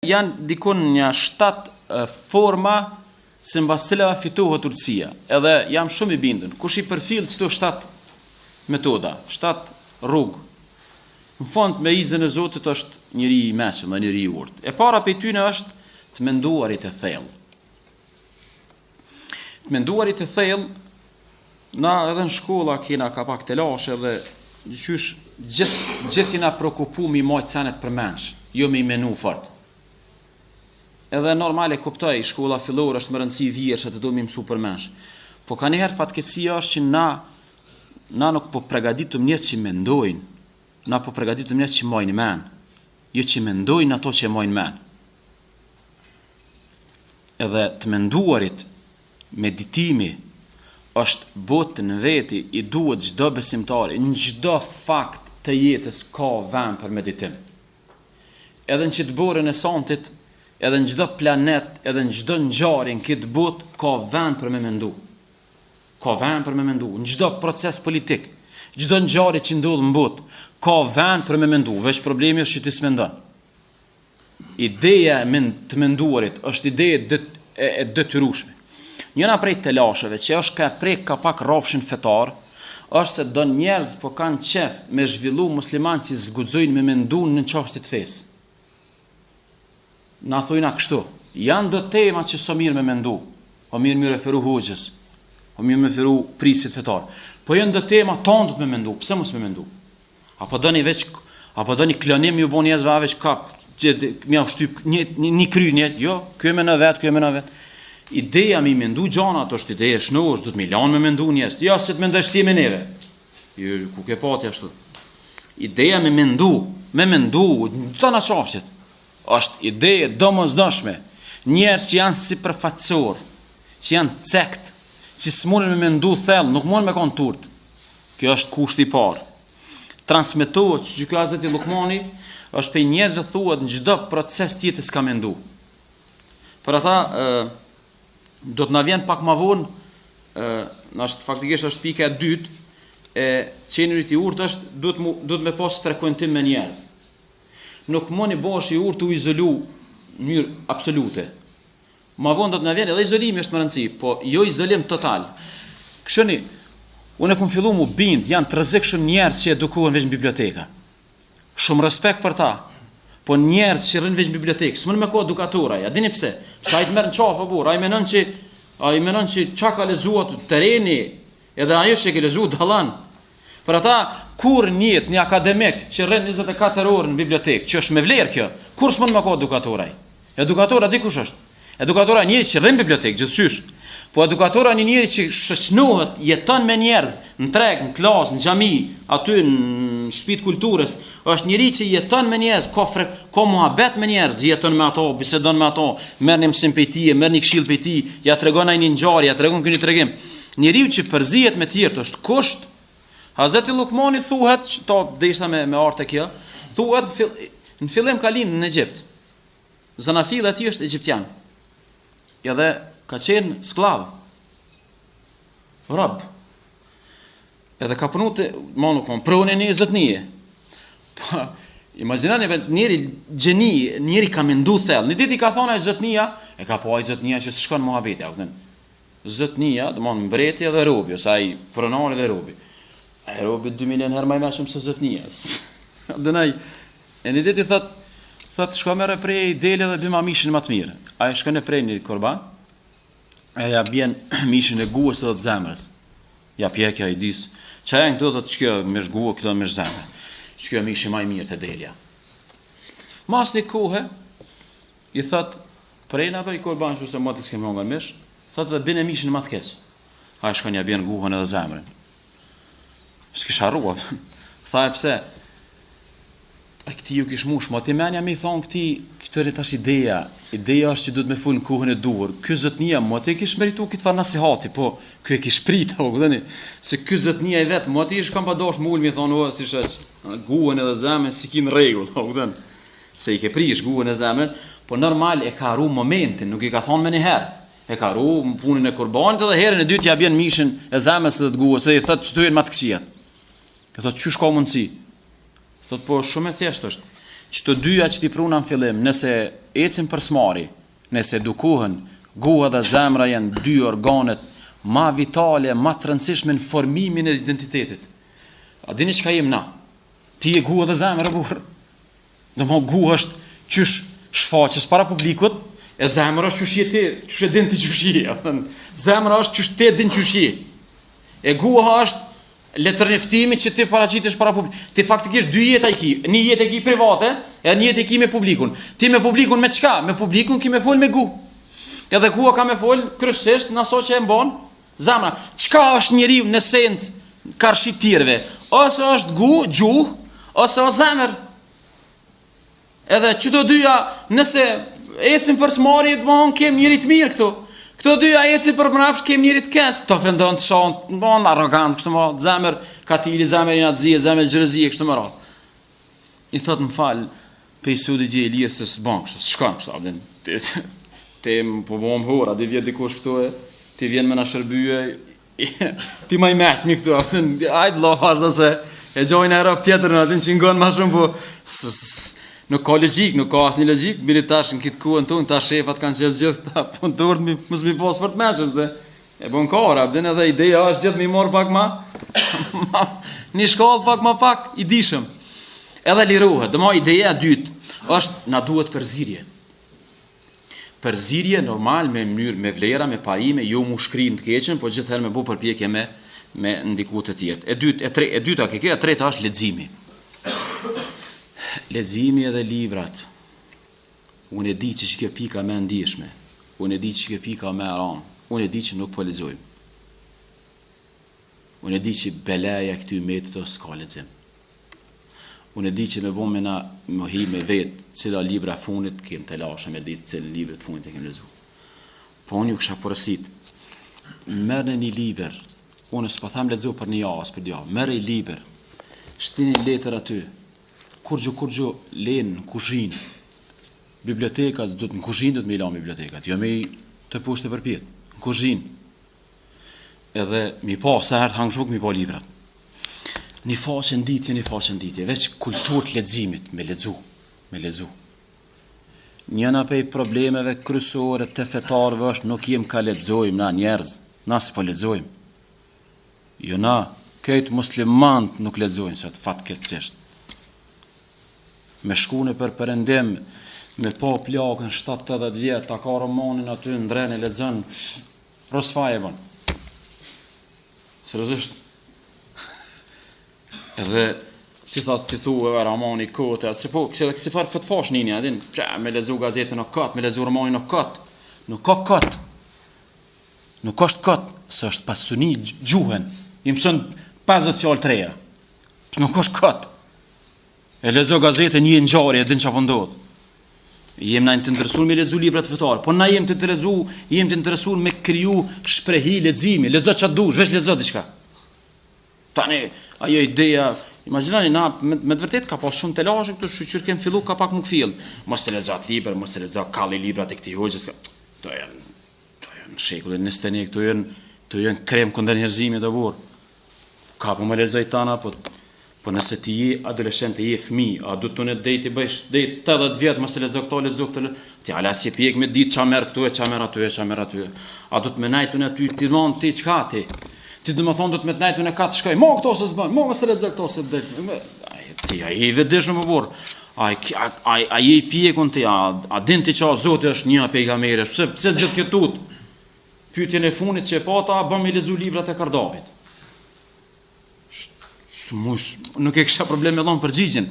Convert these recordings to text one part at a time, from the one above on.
janë dikun një 7 forma se mbas cilave fitohet urtësia. Edhe jam shumë i bindën. Kush i përfill këto 7 metoda, 7 rrugë. Në fund me izën e Zotit është njëri i mëshëm, njëri i urtë. E para prej tyre është të menduarit e thellë. Të menduarit e thellë, na edhe në shkolla kena ka pak të lashe dhe qysh gjithë jena prekupu mi majtë senet për mensh, jo me i menu fort. Edhe normal e kuptoj, shkolla fillore është më rëndësi vjerë që të do mi mësu për mensh. Po ka njëherë fatkeqësia është që na nuk po përgatitëm njerëz që mendojnë, na po përgatitëm njerëz që mojnë men, jo që mendojnë ato që mojnë men. Edhe të menduarit, meditimi, është botë në veti, i duhet çdo besimtari, në çdo fakt të jetës ka vend për meditim. Edhe në çdo borën e santit, edhe në çdo planet, edhe në çdo ngjarje në këtë botë ka vend për me mendu. Ka vend për me mendu, në çdo proces politik, çdo ngjarje që ndodh në botë, ka vend për me mendu, veç problemi është që ti s'mendon. Ideja të menduarit është ide e detyrueshme. Njëna prej të lashëve që është ka pak rrafshin fetar, është se do njerëz po kanë qef me zhvillu musliman që zguxojnë me mendu në çështje të fesë. Na thojna kështu, janë do tema që so mirë me mendu, o mirë me referu hoxhës, o mirë me referu prisit fetar. Po janë do tema tonë do të me mendu, pse mos me mendu? Apo do një klonim ju bo njerëzve aveç kap, mja shtyp një kry njerë, jo, kjo me në vetë. Ideja me mendu gjana, ato është ideja shnosh, do të mi lanë me mendu njerëz. Ja, se të mendesh si me neve. Jo, ku ke pati ashtu. Ideja me mendu, të në qashtit, është ideja domosdoshme. Njerëz që janë sipërfaqësor, që janë cekt, që s'munden me mendu thellë, nuk munden me kanë turt. Kjo është kushti i parë. Transmetohet që ky Hazreti Lukmani është për njerëzve thuhet në çdo proces tjetër s'ka mendu. Për ata do të na vjen pak më vonë, është faktikisht është pika e dytë e qenurit i urtë është duhet me pas frekuentim me njerëz. Nuk mundi bosh i urtë u izolu në mënyrë absolute. Më vonë do të na vjen edhe izolimi është më rëndësi, po jo izolim total. Këshoni, unë kam filluar mu bind, janë të rrezikshëm njerëz që edukohen veç në biblioteka. Shumë respekt për ta. Po njerëz që rrin veç në bibliotekë, s'mund me ko edukatora, ja dini pse? Sa i të merr në qafë burr, ai menon që çka ka lexuar terreni, edhe ajo që ke lexuar dallon. Për ata kur një akademik që rrin 24 orë në bibliotekë, që është me vlerë kjo, kur s'mund me ko edukatora ai? Edukatora di kush është? Edukatora njëri që rrin në bibliotekë gjithçysh. Po edukatora një njëri që shoqënohet, jeton me njerëz, në treg, në klasë, në xhami, aty në shtëpitë kulturës, është njëri që jeton me njerëz, ka muhabet me njerëz, jeton me ato, bisedon me ato, merr një mësim prej tij, merr një këshill prej tij, ja tregon ai një ngjarje, ja tregon këni tregim. Njeriu që përzihet me të tjerë është kusht. Hazreti Lukmani thuhet, to deshta me arte kjo, thuhet në fillim ka lindë në Egjipt. Zanafili aty është egjiptian. Edhe ka qenë sklav, rob. Edhe ka punu të prone një zotnije. Po, imaginani, njëri ka mendu thellë. Një dit i ka thona e zotnija, e ka po aj zotnija që s'shkon muhabeti. Zotnija, dhe mbreti edhe robi, ose aj pronari dhe robi. E robi 2 milion herë maj meshëm se zotnija. Dënaj, e një dit i thot shko mere prej dele dhe bima mishin më të mirë. A e shkone prej një korban, e ja bjen mishin e guës edhe të zemrës. Ja pjekja i disë. Qa e në këto të shkjo mesh guë, këto mesh zemrë. Shkjo mishin maj mirë të delja. Mas një kohë, i thot, prej në për i korban që se më të s'kem nga mish, thot dhe bjen e mishin më të kesë. A e shkone ja bjen guën edhe zemrën. S'kish harrua. Tha e pse, a këti ju kish mush, ma ti menja me i thonë këtëri tash ideja është që du të me full në kuhën e duhur, ky zotnia, ma ti kish meritu këtë farë nasihati, po, ky e kish prita, se ky zotnia i vetë, ma ti ish kam pa dosh mull me i thonë, si shesh, guhën edhe zemën, si ki në regull, se i ke prish guhën e zemën, po normal e ka ru momentin, nuk i ka thonë me një herë, e ka ru punën e kurbanit, edhe herën e dytë ja bjen mishin e zemës edhe të guhës, edhe i thëtë që të jenë ma të këqijet. Ka thëtë, qysh ka mundësi? Thot po shumë e thjesht është Çto dyja që ti pruna në fillim, nëse ecin për smari, nëse edukohen, goha dhe zemra janë dy organet ma vitale, ma të rëndësishme në formimin e identitetit. A dini çka jem na? Ti e goha dhe zemra burr. Domthon goha është qysh shfaqes para publikut, e zemra është qysh je ti, qysh e din ti qysh je. Zemra është qysh ti din qysh je. E goha është letërniftimi që ti paraqitesh para publikut. Ti faktikisht dy jeta i ki, një jetë e ki private, e një jetë e ki me publikun. Ti me publikun me çka? Me publikun ki me fol me gu. Edhe gua ka me fol kryesisht në aso që e mban zemra. Çka është njeriu në esencë karshi tjerëve? Ose është gu, gjuh, ose është zemër. Edhe çdo dyja, nëse ecin për smari, domthon kem njëri të mirë këtu. Këto dyja ecin për mbrapsht, kem njëri të keq, të ofendon të shon, bon arrogant, kështu më radh, zemër katili, zemër inatëzie, zemër xhelozie, kështu më radh. I thot më fal, pe sudi di Elias se s'bën kështu, s'shkon kështu, abden. Ti po bëm hora, di vjet dikush këtu e ti vjen me na shërbye, ti më i mesmi këtu, abden. Hajde lo vazhdo se e gjojnë Europë tjetër në atin që ngon më shumë, po nuk ka logjik, nuk ka asnjë logjik, mirë tash në këtë kuën tonë, ta shefat kanë qenë gjithë ta punëtor mos mi pas për të mëshëm se e bën kora, bën edhe ideja është gjithë mi mor pak më një shkollë pak i dishëm. Edhe lirohet. Domo ideja e dytë është na duhet përzierje. Përzierje normal me mënyrë, me vlera, me parime, jo mu shkrim të keqen, po gjithëherë me bu përpjekje me ndiku të tjetë. E dyta ke kjo, e treta është leximi. Leximi edhe librat. Unë e di që kjo pika më ndjeshme. Unë e di që kjo pika më e rëndë. Unë e di që nuk po lexojmë. Unë e di që belaja këty metë s'ka lexim. Unë e di që me bom me na mohi me vetë cila libra fundit kem të lashë me ditë cila libra të fundit e kem lexuar. Po unë ju kisha porosit. Merrni një libër. Unë s'po tham lexo për një javë, për 2 javë. Merr një libër. Shtini letër aty. Kurgjo len në kuzhinë. Bibliotekat do të në kuzhinë do të më lëmë bibliotekat, jo me të poshtë përpjet. Në kuzhinë. Edhe mi pa sa herë hang shok mi pa librat. Një faqe nditje, veç kulturë të leximit, me lexu. Njëna prej problemeve kryesore të fetarëve është nuk jem ka lexojmë na njerëz, na s'po lexojmë. Jo na, këtë muslimanët nuk lexojnë sa të fatkeqësisht. Me shkune për perëndim, me pa plakën 70-80 vjet, ta ka romanin aty ndren e lexon, rosfaje bën. Seriozisht. Edhe ti thua romani kote, se po, se far fatfash nini, a din, me lezu gazetën o kat, me lezu romanin o kat. Nuk ka kat. Nuk është kat, se është pasuni gjuhën. I mëson 50 fjalë të reja. Nuk është kat. E lezo gazetën një ngjarje, din çfarë ndodh. Jem na të interesuar me lexu libra të fetar, po na jem të interesuar me kriju shprehi leximi, lexo çfarë dush, veç lexo diçka. Tani ajo ideja, imagjinoni na me të vërtet ka pas shumë telazhe këtu, shqyr kem fillu ka pak më kfill. Mos e lexo atë libër, mos e lexo kalli librat e këtij hoxhës. To janë shekullin 21, këto janë krem kundër njerëzimit të burr. Ka po më lexoj tana, po nëse ti je adoleshent, je fëmijë, a do të në dejti bësh dejt 80 vjet mos e lexo këto, ti ala si pjek me ditë çfarë merr këtu e çfarë merr aty. A do të më najtun aty ti mund ti çka ti? Ti do të thonë do të më najtun e ka të shkoj. Mo këto se s'bën, mo mos e lexo këto se del. Ti ai vedesh më burr. Ai je pjekun ti, a din ti çfarë Zoti është një pejgamberi, pse gjithë kjo tut? Pyetjen e fundit që e pata, bëm me lexu librat e Kardavit. Nuk e kisha problem me dhon përgjigjen.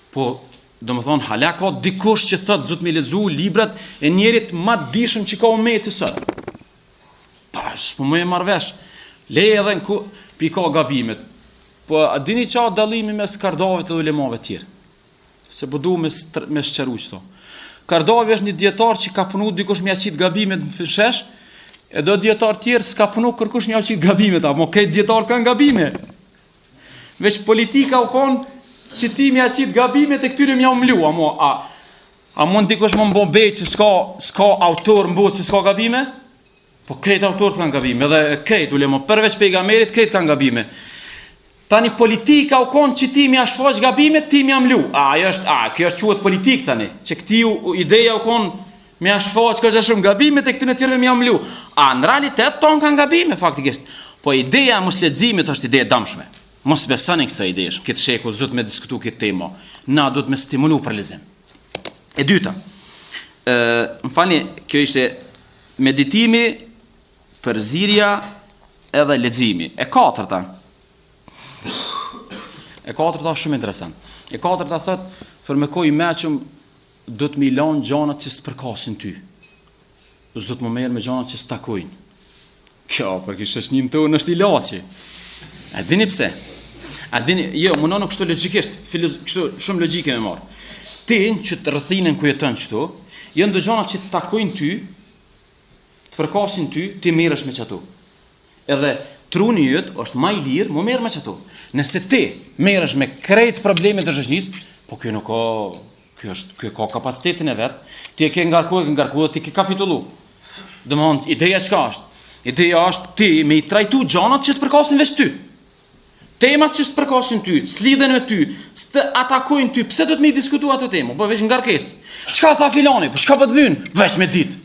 Po, domethënë hala ka dikush që thot zot me lexu librat e njerit më dishëm që ka ummeti sot. Pas, po më e marr vesh. Leje edhe në pika gabimet. Po a dini çfarë dallimi mes Kardavit dhe ulemave të tjerë? Se po du me sqaru çto. Kardavi është një dietar që ka punu dikush me aqit gabimet në fshesh, e do dietar tjerë s'ka punu kërkush me aqit gabimet, apo këtë dietar kanë gabime. Veç politika u konë që ti me aqit gabimet e këtyre mja umlu, a mund dikush më mbo bejt që s'ka autor mbot që s'ka gabime? Po kretë autorët kanë gabime, edhe kretë ulema, përveç pejgamberit kretë kanë gabime. Tani politika u konë që ti mi a shfaq gabimet, ti mi a mlu. Kjo është quhet politik tani, që këti ideja u konë mi a shfaq ka që shumë gabimet e këtyn e tjerëve mi a mlu. Në realitet tonë kanë gabime faktikisht. Po ideja mos leximit është ide e dëmshme. Mos besoni kësaj idesh. Këtë shekull zot me diskutu këtë temë. Na duhet me stimulu për lexim. E dyta. Më falni, kjo ishte meditimi, përzirja edhe leximi. E katërta është shumë interesant. E katërta thot, për me kohë i meqëm, do të mi lanë gjanat që s'përkasin ty. Do të më merë me gjanat që s'takojnë. Kjo, për kështë është një më tonë është i laci. A dini pse? Më nënë kështu logikisht, kështu shumë logike me marë. Ti, që të rëthinën ku jetën qëtu, jënë do gjanat që t'takojnë ty, të përkasin ty, ti merësh me qëtu. Edhe truni jëtë është ma i lirë, më merë me qëtu. Nëse ti merësh me krejt problemet të shoqërisë, po kjo nuk ka, kjo ka kapacitetin e vetë, ti e ke ngarku dhe ti ke kapitullu. Dëmonë, ideja çka është? Ideja është ti me i trajtu gjanat që të përkasin veç ty. Temat që të përkasin ty, s'lidhen me ty, s'të atakojnë ty, pse do të me i diskutu ato temë? Po veç ngarkes. Çka tha filani? Po çka po të vynë? Veç me ditë.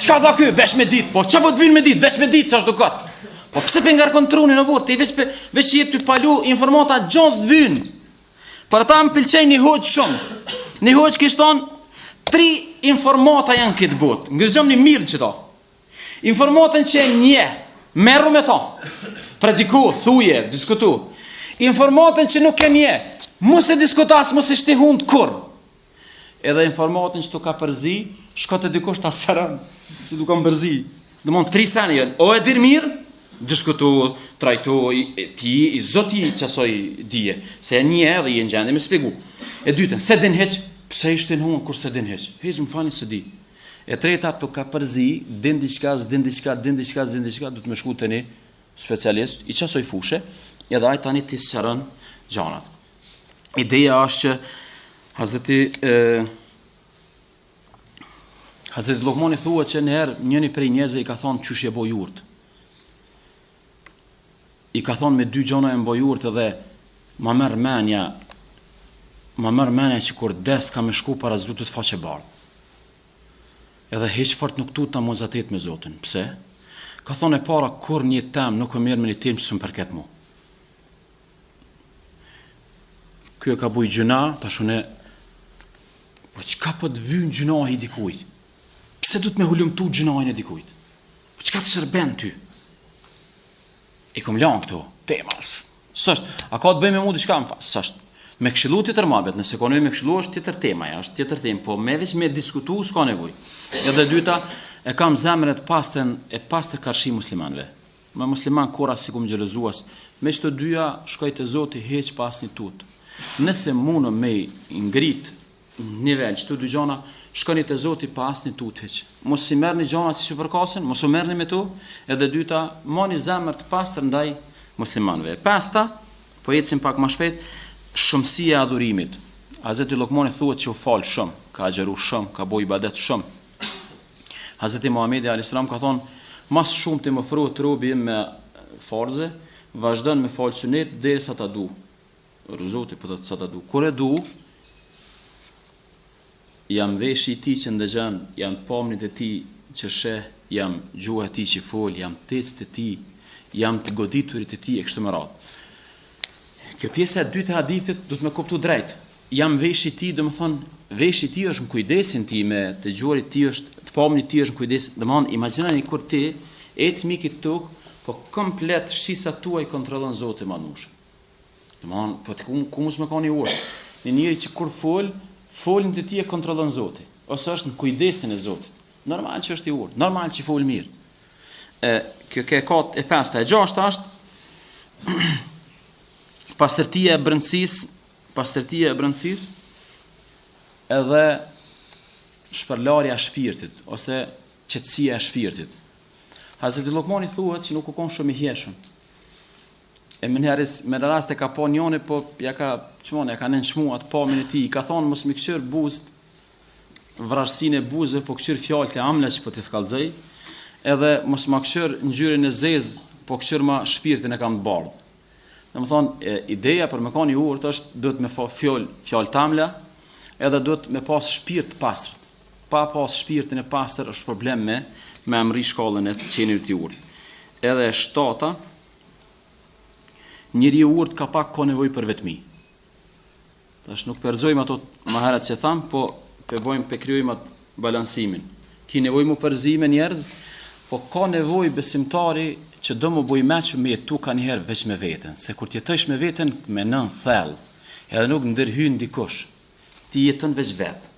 Çka tha ky? Veç me ditë. Po çka po të vynë me ditë? Veç me ditë, ç'është do kat. Po pse pe ngarkon trunin në burr? Ti veç jetë ty palu informata gjons të vynë. Për ata më pëlqejnë një hoqë shumë. Një hoqë kishton 3 informata janë këtë botë. Ngëzëm një mirë që ta. Informatën që nje, merru me ta. Prediku, thuje, diskutu. Informatën që nuk e nje, mos e diskutas, mos e shtihun të kur. Edhe informatën që tu ka përzi, shko të dikush të asëran, si du ka më përzi. Dëmon 3 sene jënë, o e dirë mirë, diskutu, trajtu, ti i zoti qësoj dije, se një edhe i në gjendje me spjegu. E dytën, se din heq, pse ishte në hunë kur se din heq? Heq më fani se di. E treta të ka përzi, din diqka, du të me shku të një specialist, i qësoj fushe, edhe ajë tani të sërën gjanat. Ideja është që Hazreti Lokmani thua që njëherë njëni prej njerëzve i ka thonë qysh je boj urt. I ka thonë me 2 gjona e mboj urt edhe ma merë menja që kur des ka me shku para Zotit faqe bardh. Edhe heq fort nuk tuta mozatet me Zotin. Pse? Ka thonë e para kur një tem nuk e merë me një tem që së më përket mu. Kjo e ka buj gjuna, ta shune, po qka po të vynë gjunahi dikujt? Pse du të me hullumtu gjunahin e dikujt? Po qka të shërben ty? I kom lanë këto, temas. Sështë, a ka të bëjmë me mu diçka më fasë? Sështë, me këshilu të tërmabet, nëse ka me këshilu është tjetër tema, është tjetër temë, po me veç me diskutu s'ka nevoj. Edhe dyta, e kam zemrën e pastër karshi muslimanve. Me musliman kora si kum gjelëzuas, me që të dyja shkoj të Zoti heq pas një tutë. Nëse mundë me ngrit nivel që të dy gjona, shkoni të Zoti pas një tutë heq. Mos si merë një gjona që si përkasin, mos u merë një me tu, edhe dyta, ma një zemrë të pastër ndaj muslimanve. Pasta, po jetësim pak ma shpejt, shumësia adhurimit. Hazreti Lokmani thuhet që u falë shumë, ka agjeru shumë, ka boj ibadet shumë. Hazreti Muhamedi a.s. ka thonë, mas shumë të më fru të robi me farze, vazhdon me falë sunet dhe sa ta du. Rëzoti për të sa ta du. Kur e du, jam veshi ti që ndëgjan, jam pamnit e ti që sheh, jam gjuha ti që fol, jam test e ti, jam të goditurit e ti e kështë më radhë. Kjo pjesë e dytë e hadithit du të me kuptu drejt. Jam veshi ti, dhe më thonë, veshi ti është në kujdesin ti me të gjuarit ti është, të pamnit ti është në kujdesin. Dhe më thonë, imaginani kur ti, ecë mikit tuk, po komplet shisa tua i kontrolën Zotë e manushë. Dhe më thonë, po të ku mus me ka një orë. Një njëri që kur folin të ti e kontrolën Zotë, ose është në kujdesin e Zotit. Normal që është i orë, normal që fol mirë. Kjo ke katë e pesta, e gjashta është pastërtia e brëndësis, edhe shpërlarja e shpirtit, ose qetësia e shpirtit. Hazreti Lokmani thuhet që nuk u kon shumë i hjeshëm. E me në rast e ka po njone, po ja ka nënçmu atë pamin e ti, i ka thonë mos më këshir buzët, vrarësin e buzë, po këshir fjallët e amle që po t'i thkallzej, edhe mos më këshir ngjyrën e zezë, po këshir ma shpirtin e kam të bardhë. Domethënë ideja për me qenë i urtë është duhet me fjalë tamla, edhe duhet me pas shpirt të pastërt. Pa pas shpirtin e pastër është problem me amri shkallën e qenit i urtë. Edhe e shtata, njeriu i urtë ka pak ka nevojë për vetmi. Tash nuk përzojmë ato më herët që tham, po krijojmë atë balansimin. Ki nevojë mu përzi me njerëz, po ka nevojë besimtari që do më bëj meq me jetu ka njëherë veç me veten, se kur t'jetosh me veten me nën thell, edhe nuk ndërhyn dikush, ti jeton veç vet.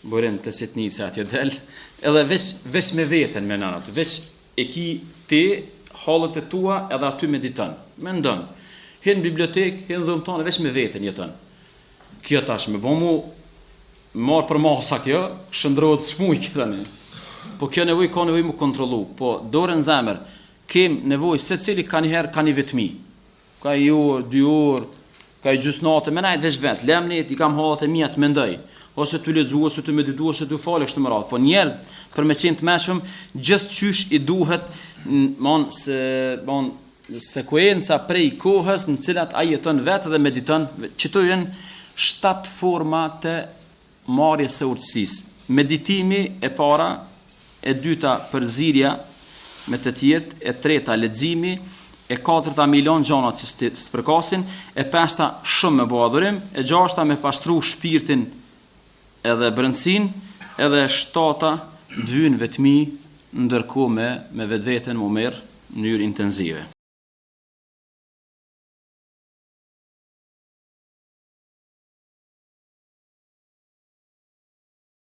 Borën të sitnice atje del, edhe veç me veten me nën atë, veç e ki ti hallet e tua edhe aty mediton. Mendon. Hin në bibliotekë, hin dhomton veç me veten jeton. Kjo tash me bëmu marr për masa kjo, shndrohet smuj tani. Po kjo nevojë ka nevojë mu kontrollu, po dorën zemër, kem nevojë secili ka një herë ka një vetmi. Ka një orë, 2 orë, ka një gjysnatë, me najt veç vet, lemnit i kam hallat e mia të mendoj, ose të lexu, ose të meditu, ose të falë kështu më radhë. Po njerëz për me qenë të mëshëm, gjithçysh i duhet sekuenca prej kohës në cilat ai jeton vetë dhe mediton, që to janë 7 forma të marrjes së urtësisë. Meditimi e para, e dyta përzirja me të tjerë, e treta leximi, e katërta milion gjona që s'përkasin, e pesta shumë me bo adhurim, e gjashta me pastru shpirtin edhe brëndsin, edhe shtata dvyn vetmi, ndërkohë me vetveten më merr në mënyrë intensive.